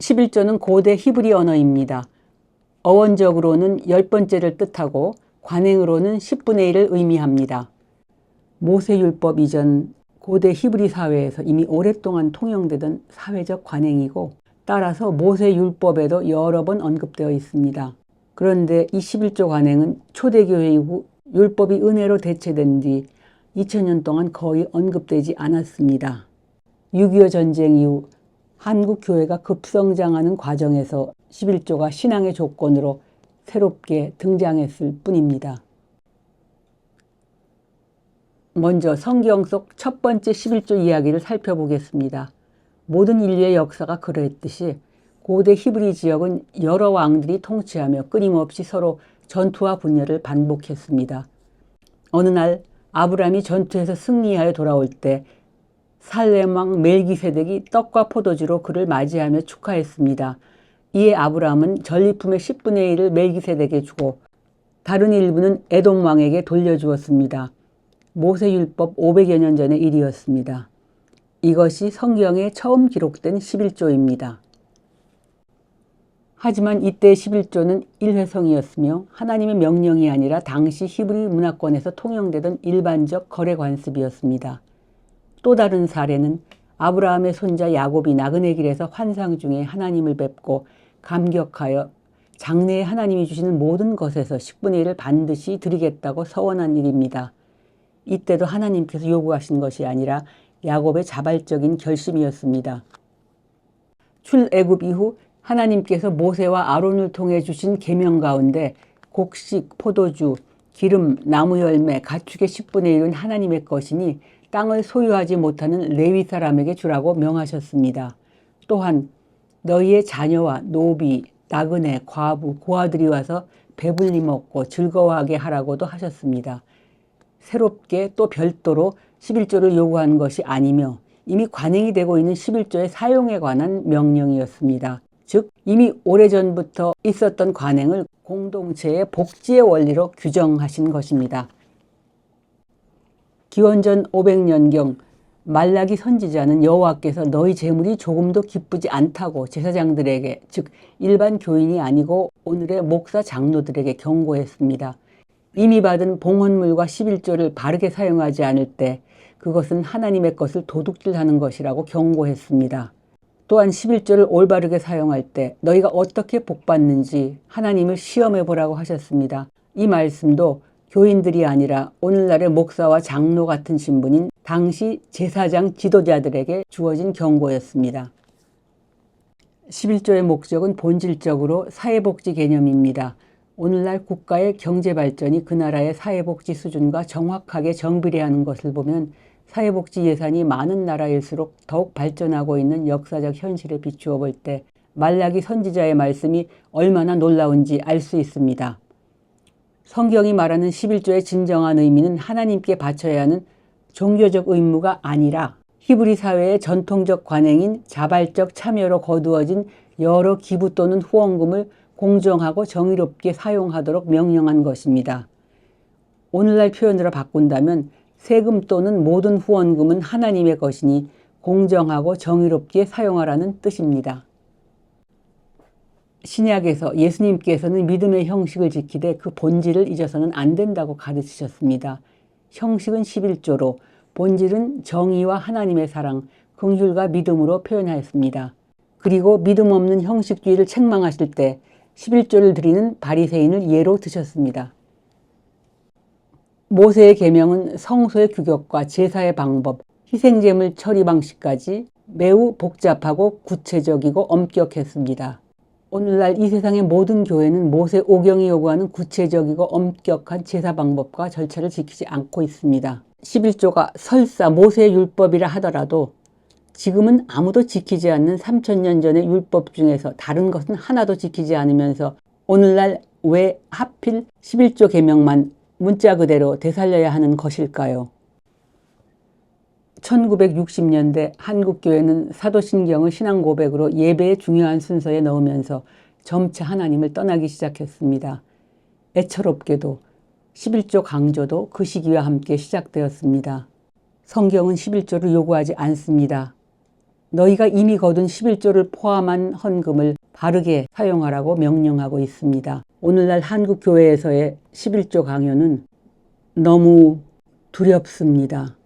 11조는 고대 히브리 언어입니다. 어원적으로는 10번째를 뜻하고 관행으로는 10분의 1을 의미합니다. 모세율법 이전 고대 히브리 사회에서 이미 오랫동안 통용되던 사회적 관행이고 따라서 모세율법에도 여러 번 언급되어 있습니다. 그런데 이 11조 관행은 초대교회 이후 율법이 은혜로 대체된 뒤 2000년 동안 거의 언급되지 않았습니다. 6.25 전쟁 이후 한국 교회가 급성장하는 과정에서 11조가 신앙의 조건으로 새롭게 등장했을 뿐입니다. 먼저 성경 속 첫 번째 11조 이야기를 살펴보겠습니다. 모든 인류의 역사가 그러했듯이 고대 히브리 지역은 여러 왕들이 통치하며 끊임없이 서로 전투와 분열을 반복했습니다. 어느 날 아브람이 전투에서 승리하여 돌아올 때 살렘 왕 멜기세덱이 떡과 포도주로 그를 맞이하며 축하했습니다. 이에 아브람은 전리품의 10분의 1을 멜기세덱에게 주고 다른 일부는 에돔 왕에게 돌려주었습니다. 모세율법 500여 년 전의 일이었습니다. 이것이 성경에 처음 기록된 11조입니다. 하지만 이때 11조는 일회성이었으며 하나님의 명령이 아니라 당시 히브리 문화권에서 통용되던 일반적 거래 관습이었습니다. 또 다른 사례는 아브라함의 손자 야곱이 나그네 길에서 환상 중에 하나님을 뵙고 감격하여 장래에 하나님이 주시는 모든 것에서 10분의 1을 반드시 드리겠다고 서원한 일입니다. 이때도 하나님께서 요구하신 것이 아니라 야곱의 자발적인 결심이었습니다. 출애굽 이후 하나님께서 모세와 아론을 통해 주신 계명 가운데 곡식, 포도주, 기름, 나무 열매, 가축의 10분의 1은 하나님의 것이니 땅을 소유하지 못하는 레위 사람에게 주라고 명하셨습니다. 또한 너희의 자녀와 노비, 나그네, 과부, 고아들이 와서 배불리 먹고 즐거워하게 하라고도 하셨습니다. 새롭게 또 별도로 11조를 요구한 것이 아니며 이미 관행이 되고 있는 11조의 사용에 관한 명령이었습니다. 즉 이미 오래전부터 있었던 관행을 공동체의 복지의 원리로 규정하신 것입니다. 기원전 500년경 말라기 선지자는 여호와께서 너희 재물이 조금도 기쁘지 않다고 제사장들에게 즉 일반 교인이 아니고 오늘의 목사 장로들에게 경고했습니다. 이미 받은 봉헌물과 11조를 바르게 사용하지 않을 때 그것은 하나님의 것을 도둑질하는 것이라고 경고했습니다. 또한 11조를 올바르게 사용할 때 너희가 어떻게 복받는지 하나님을 시험해 보라고 하셨습니다. 이 말씀도 교인들이 아니라 오늘날의 목사와 장로 같은 신분인 당시 제사장 지도자들에게 주어진 경고였습니다. 11조의 목적은 본질적으로 사회복지 개념입니다. 오늘날 국가의 경제발전이 그 나라의 사회복지 수준과 정확하게 정비례하는 것을 보면 사회복지 예산이 많은 나라일수록 더욱 발전하고 있는 역사적 현실에 비추어 볼 때 말라기 선지자의 말씀이 얼마나 놀라운지 알 수 있습니다. 성경이 말하는 11조의 진정한 의미는 하나님께 바쳐야 하는 종교적 의무가 아니라 히브리 사회의 전통적 관행인 자발적 참여로 거두어진 여러 기부 또는 후원금을 공정하고 정의롭게 사용하도록 명령한 것입니다. 오늘날 표현으로 바꾼다면 세금 또는 모든 후원금은 하나님의 것이니 공정하고 정의롭게 사용하라는 뜻입니다. 신약에서 예수님께서는 믿음의 형식을 지키되 그 본질을 잊어서는 안 된다고 가르치셨습니다. 형식은 11조로 본질은 정의와 하나님의 사랑, 긍휼과 믿음으로 표현하였습니다. 그리고 믿음 없는 형식주의를 책망하실 때 11조를 드리는 바리새인을 예로 드셨습니다. 모세의 계명은 성소의 규격과 제사의 방법, 희생제물 처리 방식까지 매우 복잡하고 구체적이고 엄격했습니다. 오늘날 이 세상의 모든 교회는 모세 오경이 요구하는 구체적이고 엄격한 제사 방법과 절차를 지키지 않고 있습니다. 11조가 설사 모세의 율법이라 하더라도 지금은 아무도 지키지 않는 3000년 전의 율법 중에서 다른 것은 하나도 지키지 않으면서 오늘날 왜 하필 11조 계명만 문자 그대로 되살려야 하는 것일까요? 1960년대 한국교회는 사도신경을 신앙고백으로 예배의 중요한 순서에 넣으면서 점차 하나님을 떠나기 시작했습니다. 애처롭게도 11조 강조도 그 시기와 함께 시작되었습니다. 성경은 11조를 요구하지 않습니다. 너희가 이미 거둔 11조를 포함한 헌금을 바르게 사용하라고 명령하고 있습니다. 오늘날 한국 교회에서의 11조 강요는 너무 두렵습니다.